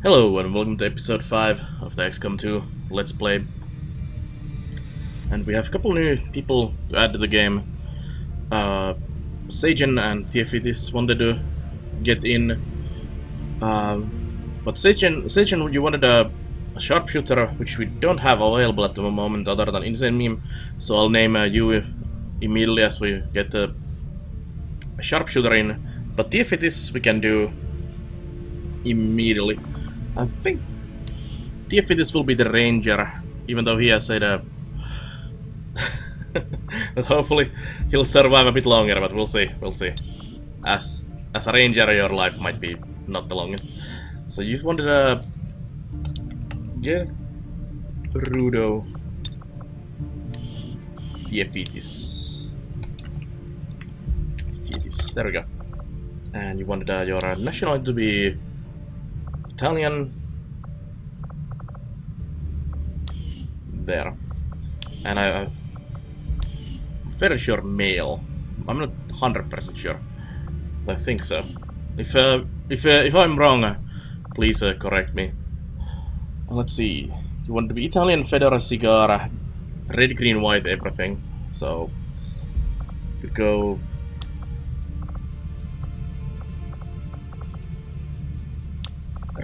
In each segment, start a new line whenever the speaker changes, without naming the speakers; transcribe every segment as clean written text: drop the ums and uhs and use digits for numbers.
Hello and welcome to episode 5 of the XCOM 2 Let's Play. And we have a couple new people to add to the game. Sagen and Theophitis wanted to get in. But Sagen, you wanted a sharpshooter, which we don't have available at the moment other than Insane Meme. So I'll name you immediately as we get a sharpshooter in. But Theophitis we can do immediately. I think Theophitis will be the ranger, even though he has said that hopefully he'll survive a bit longer, but we'll see, As a ranger, your life might be not the longest. So you wanted to get Rudo Theophitis. There we go. And you wanted your nationality to be Italian. There. And I'm fairly sure male. I'm not 100% sure. But I think so. If I'm wrong, please correct me. Let's see. You want to be Italian, fedora, cigar, red, green, white, everything. So we go.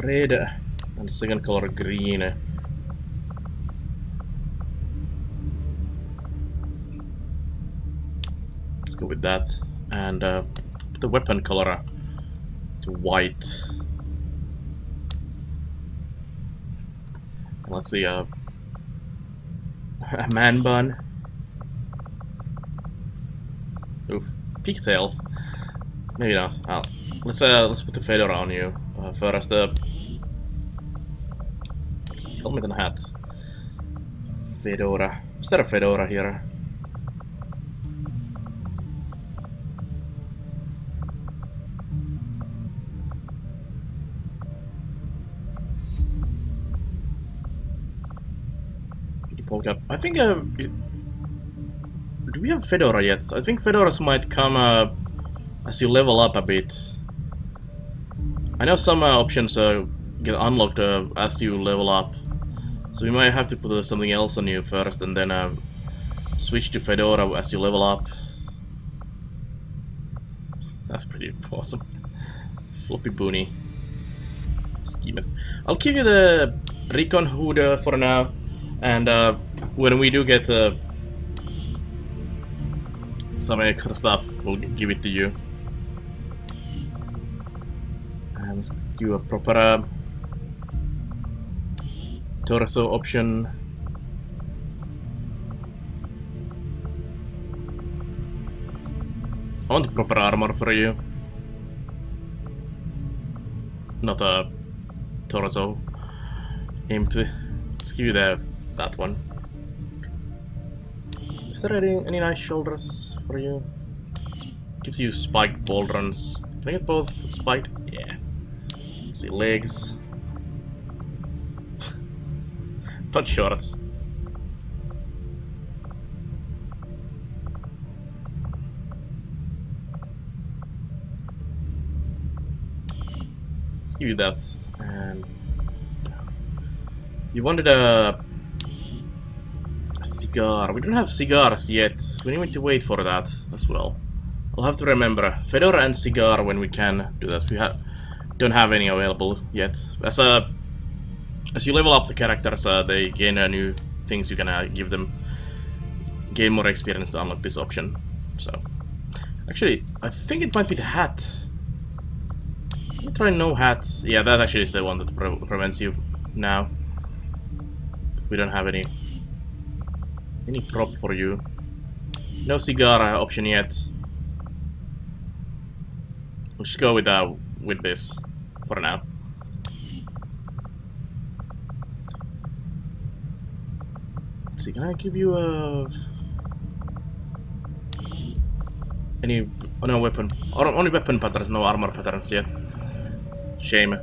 Red and second color green. Let's go with that. And put the weapon color to white. And let's see, a man bun. Oof, pigtails. Maybe not. Let's put the fedora on you. First, helmet and hat. Fedora. Is there a fedora here? I think, do we have fedora yet? I think fedoras might come as you level up a bit. I know some options get unlocked as you level up, so we might have to put something else on you first and then switch to fedora as you level up. That's pretty awesome. Floppy Boonie. Schemas. I'll give you the recon hood for now, and when we do get some extra stuff, we'll give it to you. And let's do a proper torso option. I want the proper armor for you, not a torso empty. Let's give you that one. Is there any nice shoulders for you? Gives you spiked pauldrons. Can I get both spiked? Yeah. Let's see, legs. Not shorts. Let's give you that. And you wanted a cigar. We don't have cigars yet. We need to wait for that as well. I'll have to remember fedora and cigar when we can do that. We don't have any available yet. As you level up the characters, they gain new things you can give them. Gain more experience to unlock this option. So, actually, I think it might be the hat. Let me try no hat. Yeah, that actually is the one that prevents you now. We don't have any prop for you. No cigar option yet. We'll just go with this for now. Let's see, can I give you any? Oh, no weapon. Only weapon patterns, no armor patterns yet. Shame.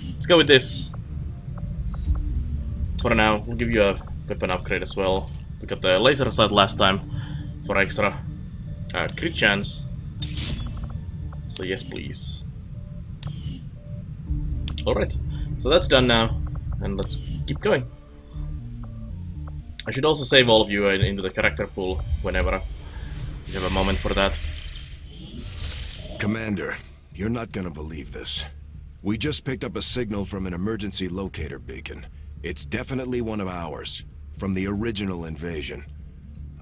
Let's go with this. For now, we'll give you a weapon upgrade as well. We got the laser sight last time. for extra crit chance. So yes, please. Alright, so that's done now, and let's keep going. I should also save all of you into the character pool whenever you have a moment for that.
Commander, you're not gonna believe this. We just picked up a signal from an emergency locator beacon. It's definitely one of ours, from the original invasion.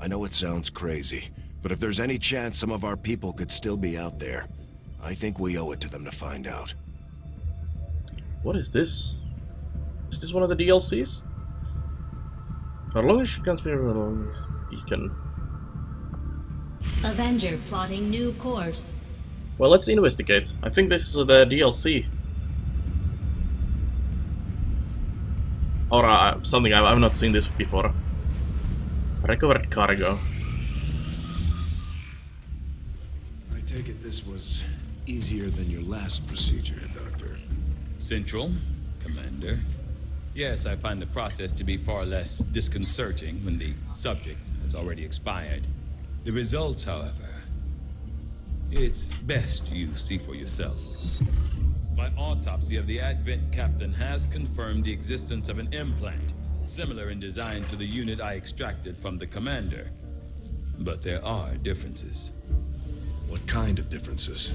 I know it sounds crazy, but if there's any chance some of our people could still be out there, I think we owe it to them to find out.
What is this? Is this one of the DLCs? How long is she beacon?
Avenger plotting new course.
Well, let's investigate. I think this is the DLC. Or something, I've not seen this before. Recovered cargo.
I take it this was easier than your last procedure, Doctor.
Central, Commander. Yes, I find the process to be far less disconcerting when the subject has already expired. The results, however, it's best you see for yourself. My autopsy of the Advent captain has confirmed the existence of an implant, similar in design to the unit I extracted from the Commander. But there are differences.
What kind of differences?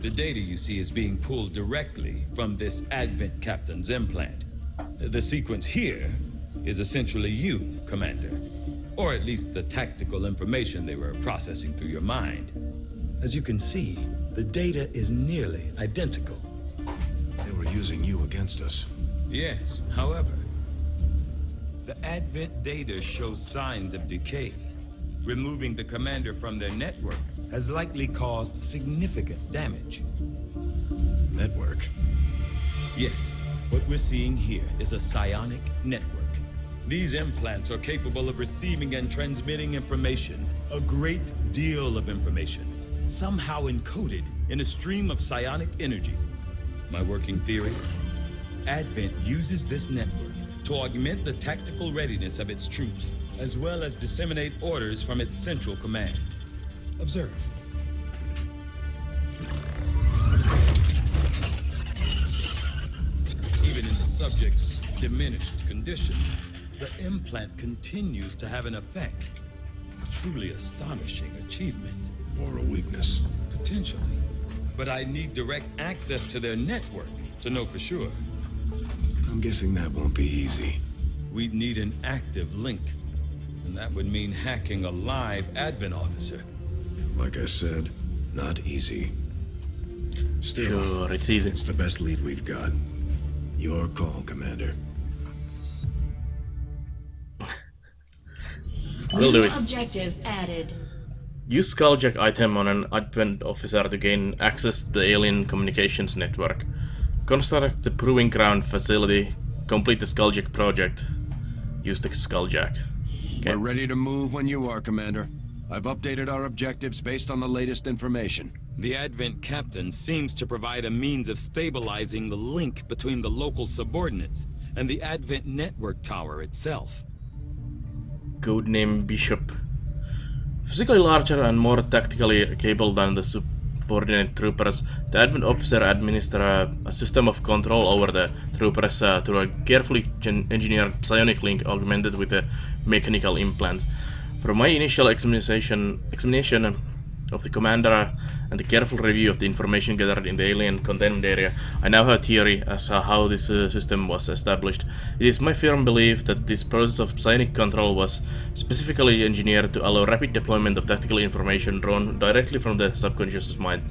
The data you see is being pulled directly from this Advent captain's implant. The sequence here is essentially you, Commander. Or at least the tactical information they were processing through your mind. As you can see, the data is nearly identical.
They were using you against us.
Yes, however, the Advent data shows signs of decay. Removing the Commander from their network has likely caused significant damage.
Network?
Yes, what we're seeing here is a psionic network. These implants are capable of receiving and transmitting information, a great deal of information, somehow encoded in a stream of psionic energy. My working theory? Advent uses this network to augment the tactical readiness of its troops, as well as disseminate orders from its central command. Observe. Even in the subject's diminished condition, the implant continues to have an effect. A truly astonishing achievement.
Or a weakness?
Potentially. But I need direct access to their network to know for sure.
I'm guessing that won't be easy.
We'd need an active link. And that would mean hacking a live Advent officer.
Like I said, not easy. Still,
Sure, it's easy.
it's the best lead we've got. Your call, Commander.
We'll do it.
Objective added.
Use Skulljack item on an Advent officer to gain access to the alien communications network. Construct the Proving Ground facility. Complete the Skulljack project. Use the Skulljack. Okay.
We're ready to move when you are, Commander. I've updated our objectives based on the latest information.
The Advent captain seems to provide a means of stabilizing the link between the local subordinates and the Advent network tower itself.
Codename Bishop. Physically larger and more tactically capable than the subordinate troopers, the Advent officer administers a system of control over the troopers through a carefully engineered psionic link augmented with a mechanical implant. From my initial examination of the commander and the careful review of the information gathered in the alien containment area, I now have a theory as to how this system was established. It is my firm belief that this process of psionic control was specifically engineered to allow rapid deployment of tactical information drawn directly from the subconscious mind.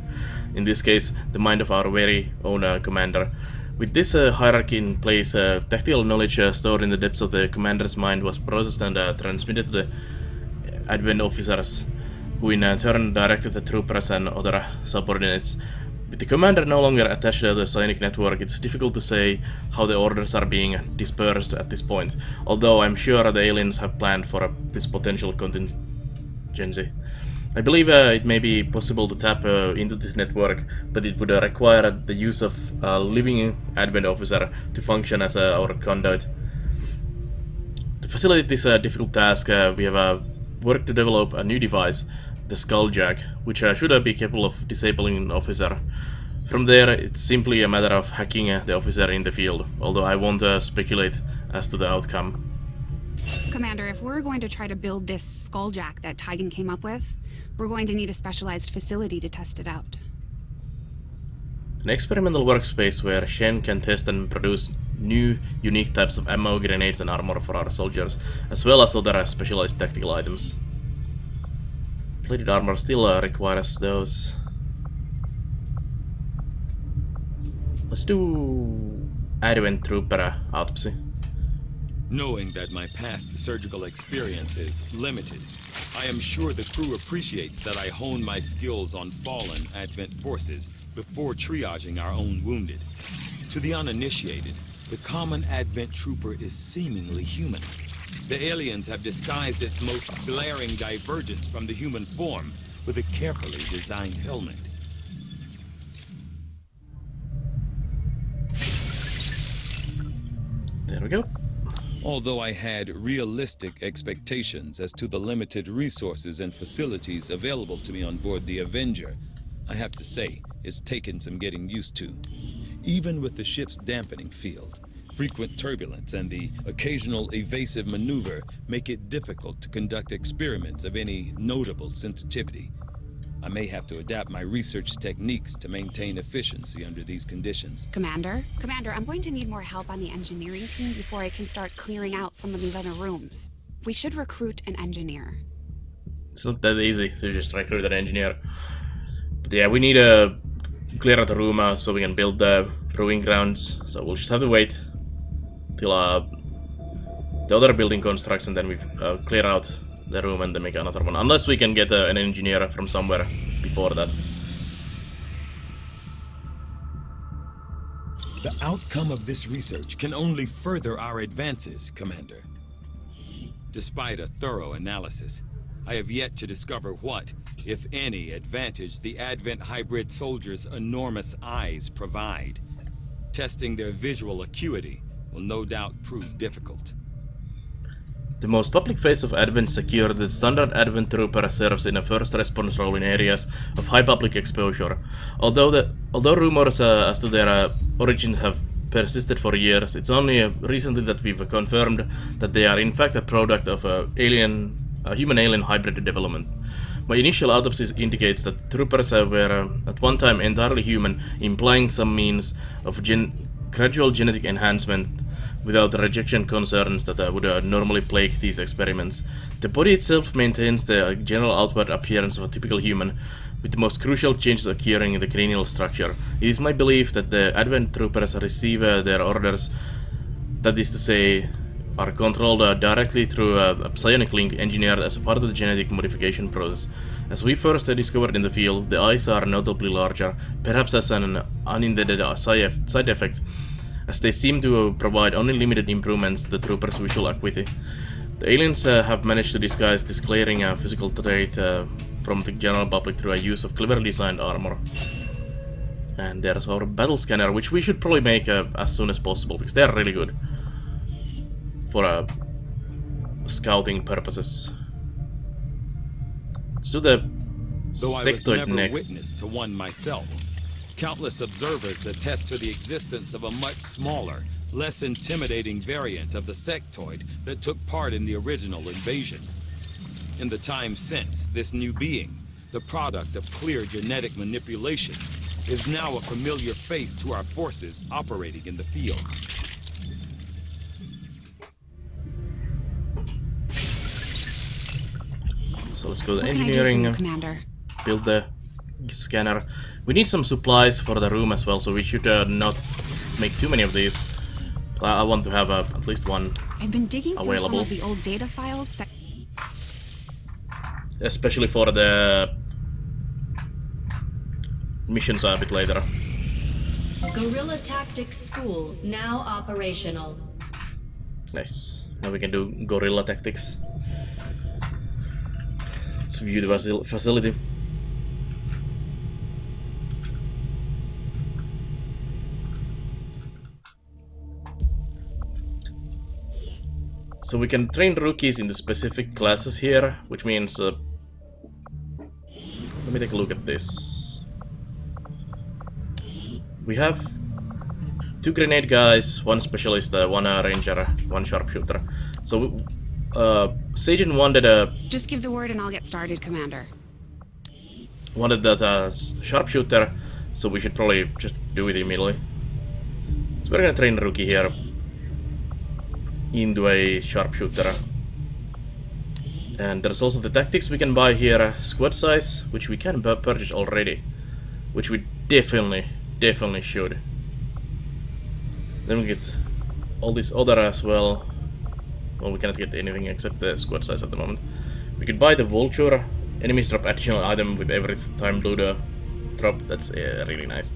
In this case, the mind of our very own commander. With this hierarchy in place, tactical knowledge stored in the depths of the commander's mind was processed and transmitted to the Advent officers, who in turn directed the troopers and other subordinates. With the commander no longer attached to the psionic network, it's difficult to say how the orders are being dispersed at this point, although I'm sure the aliens have planned for this potential contingency. I believe it may be possible to tap into this network, but it would require the use of a living Advent officer to function as our conduit. To facilitate this difficult task, we have work to develop a new device, the Skulljack, which should be capable of disabling an officer. From there, it's simply a matter of hacking the officer in the field, although I won't speculate as to the outcome.
Commander, if we're going to try to build this Skulljack that Tigan came up with, we're going to need a specialized facility to test it out.
An experimental workspace where Shen can test and produce new, unique types of ammo, grenades and armor for our soldiers, as well as other specialized tactical items. Plated armor still requires those. Let's do Advent Trooper autopsy.
Knowing that my past surgical experience is limited, I am sure the crew appreciates that I hone my skills on fallen Advent forces before triaging our own wounded. To the uninitiated, the common Advent trooper is seemingly human. The aliens have disguised its most glaring divergence from the human form with a carefully designed helmet.
There we go.
Although I had realistic expectations as to the limited resources and facilities available to me on board the Avenger, I have to say, it's taken some getting used to. Even with the ship's dampening field, frequent turbulence and the occasional evasive maneuver make it difficult to conduct experiments of any notable sensitivity. I may have to adapt my research techniques to maintain efficiency under these conditions.
Commander, I'm going to need more help on the engineering team before I can start clearing out some of these other rooms. We should recruit an engineer.
It's not that easy to just recruit an engineer. But yeah, we need to clear out the room so we can build the proving grounds. So we'll just have to wait till the other building constructs, and then we clear out the room and then make another one. Unless we can get an engineer from somewhere before that.
The outcome of this research can only further our advances, Commander. Despite a thorough analysis, I have yet to discover what, if any, advantage the Advent hybrid soldiers' enormous eyes provide. Testing their visual acuity will no doubt prove difficult.
The most public phase of Advent secured that standard Advent Trooper serves in a first response role in areas of high public exposure. Although rumors as to their origins have persisted for years, it's only recently that we've confirmed that they are in fact a product of a human-alien hybrid development. My initial autopsy indicates that troopers were at one time entirely human, implying some means of gradual genetic enhancement without the rejection concerns that would normally plague these experiments. The body itself maintains the general outward appearance of a typical human, with the most crucial changes occurring in the cranial structure. It is my belief that the Advent troopers receive their orders, that is to say, are controlled directly through a psionic link engineered as a part of the genetic modification process. As we first discovered in the field, the eyes are notably larger, perhaps as an unintended side effect, as they seem to provide only limited improvements to the troopers' visual acuity. The aliens have managed to disguise this glaring physical trait from the general public through a use of cleverly designed armor. And there's our battle scanner, which we should probably make as soon as possible, because they are really good for scouting purposes. Let's do the
Though I was
sectoid
never
next.
witness to one myself, countless observers attest to the existence of a much smaller, less intimidating variant of the sectoid that took part in the original invasion. In the time since, this new being, the product of clear genetic manipulation, is now a familiar face to our forces operating in the field.
So let's go to
What can I do for
engineering,
you, Commander?
build the scanner. We need some supplies for the room as well, so we should not make too many of these. I want to have at least one,
I've been digging through some
available.
of the old data files.
Especially for the missions a bit later.
Guerrilla Tactics School now operational.
Nice. Now we can do guerrilla tactics. Let's view the facility. So we can train rookies in the specific classes here, which means... let me take a look at this. We have 2 grenade guys, 1 specialist, 1 ranger, 1 sharpshooter. So Sajin wanted a...
Just give the word and I'll get started, Commander.
Wanted that sharpshooter, so we should probably just do it immediately. So we're gonna train a rookie here into a sharpshooter. And there's also the tactics we can buy here, squad size, which we can purchase already, which we definitely should. Then we get all this other as well. Well, we cannot get anything except the squad size at the moment. We could buy the vulture. Enemies drop additional item with every time Ludo drop. That's really nice.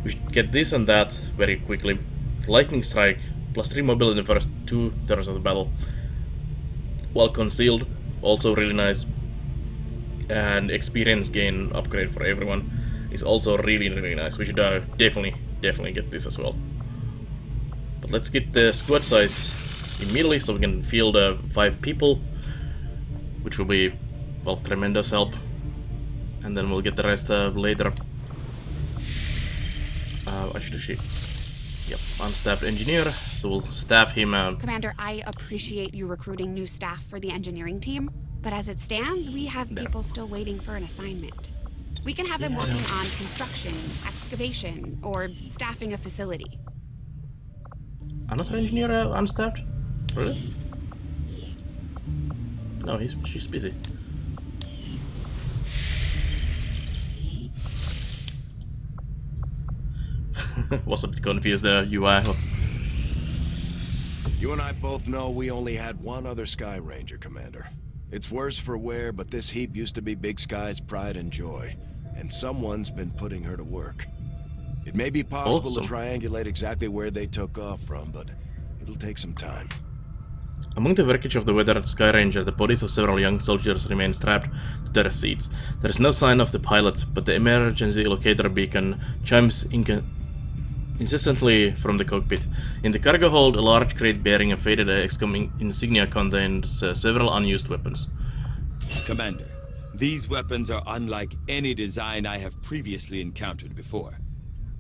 We should get this and that very quickly. Lightning strike, +3 mobility in the first 2/3 of the battle. While concealed, also really nice. And experience gain upgrade for everyone is also really nice. We should definitely get this as well. But let's get the squad size immediately so we can field 5 people, which will be, well, tremendous help. And then we'll get the rest later. Yep, unstaffed engineer, so we'll staff him.
Commander, I appreciate you recruiting new staff for the engineering team, but as it stands, we have people still waiting for an assignment. We can have them working on construction, excavation, or staffing a facility.
Another engineer unstaffed? Really? No, she's busy. Was a bit confused there, UI.
You and I both know we only had one other Sky Ranger, Commander. It's worse for wear, but this heap used to be Big Sky's pride and joy, and someone's been putting her to work. It may be possible to triangulate exactly where they took off from, but it'll take some time.
Among the wreckage of the weathered Sky Ranger, the bodies of several young soldiers remain strapped to their seats. There is no sign of the pilot, but the emergency locator beacon chimes incessantly from the cockpit. In the cargo hold, a large crate bearing a faded XCOM insignia contains several unused weapons.
Commander, these weapons are unlike any design I have previously encountered before.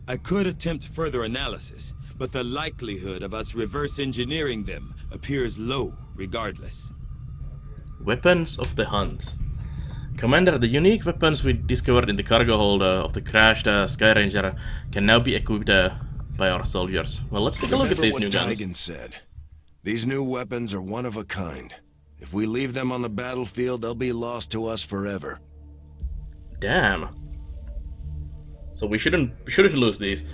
I could attempt further analysis, but the likelihood of us reverse engineering them appears low regardless.
Weapons of the hunt. Commander, the unique weapons we discovered in the cargo hold of the crashed Sky Ranger can now be equipped by our soldiers. Well, let's take a look at these new guns.
Tigan said. These new weapons are one of a kind. If we leave them on the battlefield, they'll be lost to us forever.
Damn. So we shouldn't lose these.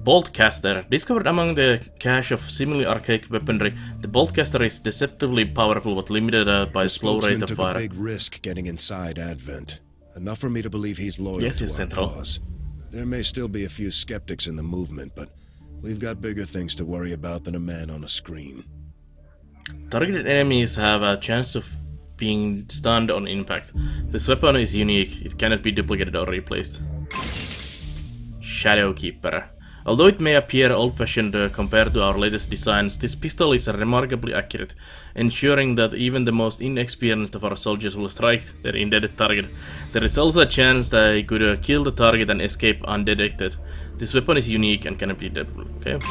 Boltcaster. Discovered among the cache of seemingly archaic weaponry, the Boltcaster is deceptively powerful but limited by a slow rate of fire.
Took a big risk getting inside Advent. Enough for me to believe he's loyal
Yes,
to
he's
our
central.
cause. There may still be a few skeptics in the movement, but we've got bigger things to worry about than a man on a screen.
Targeted enemies have a chance of being stunned on impact. This weapon is unique. It cannot be duplicated or replaced. Shadowkeeper. Although it may appear old-fashioned compared to our latest designs, this pistol is remarkably accurate, ensuring that even the most inexperienced of our soldiers will strike their intended target. There is also a chance that they could kill the target and escape undetected. This weapon is unique and cannot be duplicated. Okay.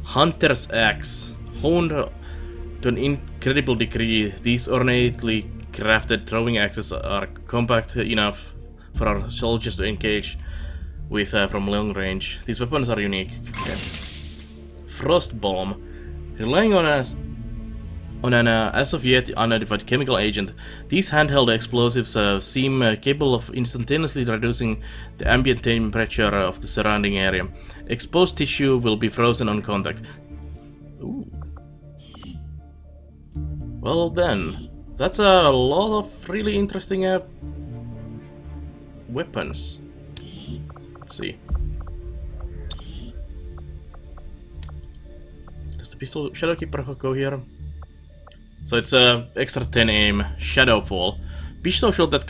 Hunter's Axe. Honed to an incredible degree, these ornately crafted throwing axes are compact enough for our soldiers to engage with from long range. These weapons are unique. Okay. Frost Bomb. Relying on an as of yet unidentified chemical agent, these handheld explosives seem capable of instantaneously reducing the ambient temperature of the surrounding area. Exposed tissue will be frozen on contact. Ooh. Well then, that's a lot of really interesting weapons. Let's see. Does the pistol Shadowkeeper go here? So it's a extra 10 aim, Shadowfall. Pistol shot that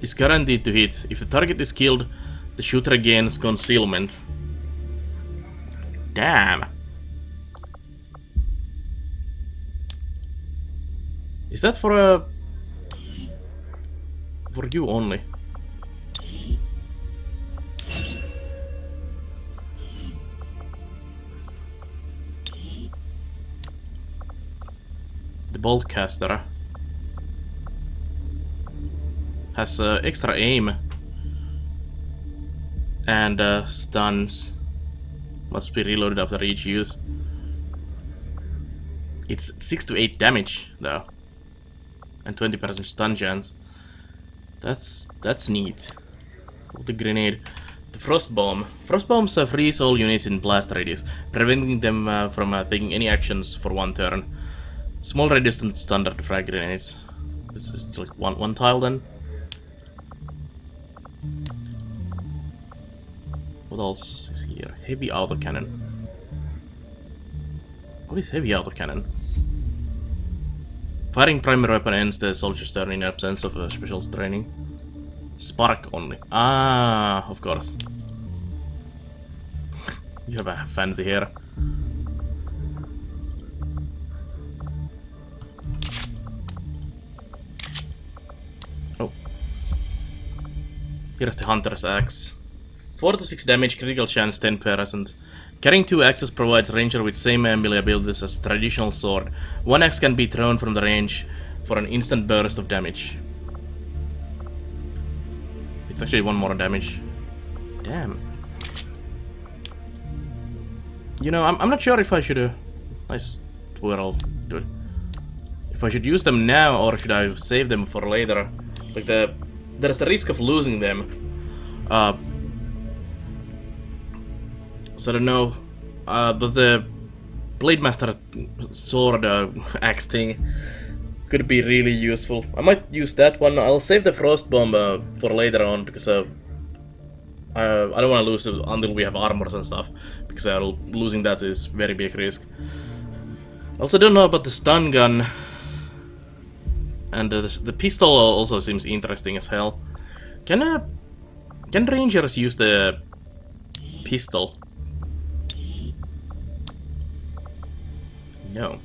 is guaranteed to hit. If the target is killed, the shooter gains concealment. Damn. Is that for you only? The bolt caster has extra aim and stuns. Must be reloaded after each use. It's 6 to 8 damage though, and 20% stun chance. That's neat. The grenade, the frost bomb. Frost bombs freeze all units in blast radius, preventing them from taking any actions for 1 turn. Small radius and standard frag grenades. This is like one tile then. What else is here? Heavy autocannon. What is heavy autocannon? Firing primary weapon ends the soldier's turn in absence of special training. Spark only. Ah, of course. You have a fancy hair. Oh. Here's the Hunter's Axe. 4 to 6 damage, critical chance 10%. Carrying 2 axes provides ranger with same melee abilities as traditional sword. 1 axe can be thrown from the range for an instant burst of damage. It's actually 1 more damage. Damn. You know, I'm not sure if I should... nice twirl, dude. If I should use them now or should I save them for later. Like there's a risk of losing them. So I don't know, but the Blade Master sword axe thing could be really useful. I might use that one. I'll save the Frost Bomb for later on because I don't want to lose it until we have armors and stuff, because losing that is very big risk. Also don't know about the stun gun, and the pistol also seems interesting as hell. Can rangers use the pistol? No.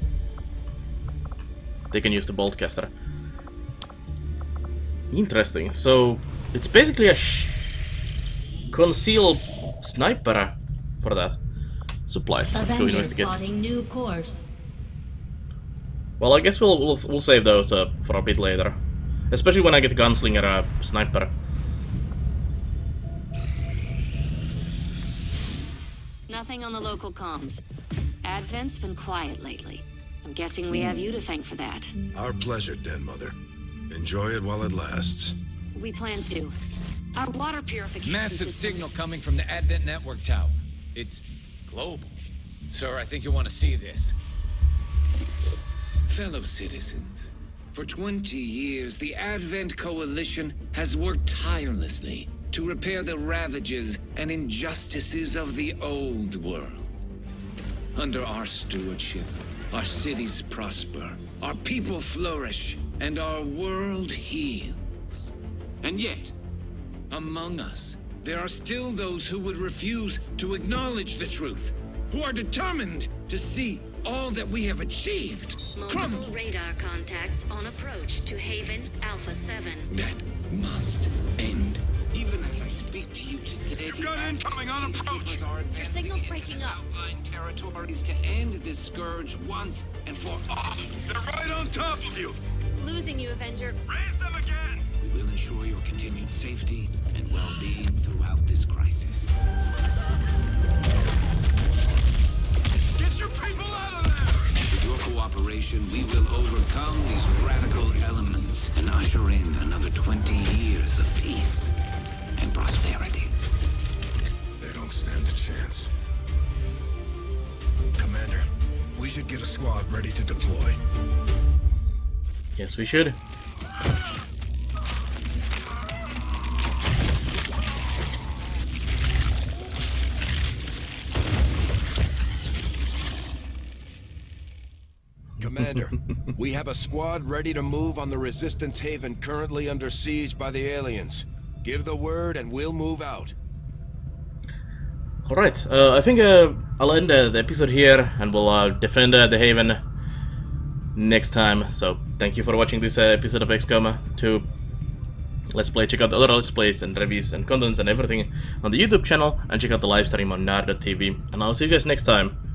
They can use the bolt caster. Interesting. So it's basically a concealed sniper for that. Supplies. Let's go investigate.
New course.
Well, I guess we'll save those for a bit later, especially when I get gunslinger sniper.
Nothing on the local comms. Advent's been quiet lately. I'm guessing we have you to thank for that.
Our pleasure, Den Mother. Enjoy it while it lasts.
We plan to. Our water purification
Massive
system...
signal coming from the Advent Network Tower. It's global. Sir, I think you'll want to see this.
Fellow citizens, for 20 years, the Advent Coalition has worked tirelessly to repair the ravages and injustices of the old world. Under our stewardship, our cities prosper, our people flourish, and our world heals. And yet, among us, there are still those who would refuse to acknowledge the truth, who are determined to see all that we have achieved crumble.
Multiple radar contacts on approach to Haven Alpha 7.
That must end. Even as I speak to you today,
You've got incoming on approach.
Your signal's breaking up.
Outlying territories to end this scourge once and for all.
They're right on top of you.
Losing you, Avenger.
Raise them again.
We will ensure your continued safety and well-being throughout this crisis.
Get your people out of there.
With your cooperation, we will overcome these radical elements and usher in another 20 years of peace and prosperity.
They don't stand a chance. Commander, we should get a squad ready to deploy.
Yes, we should.
Commander, we have a squad ready to move on the Resistance Haven currently under siege by the aliens. Give the word and we'll move out.
Alright, I think I'll end the episode here and we'll defend the Haven next time. So thank you for watching this episode of XCOM 2 Let's Play. Check out the other Let's Plays and reviews and contents and everything on the YouTube channel, and check out the live stream on Nard.tv. And I'll see you guys next time.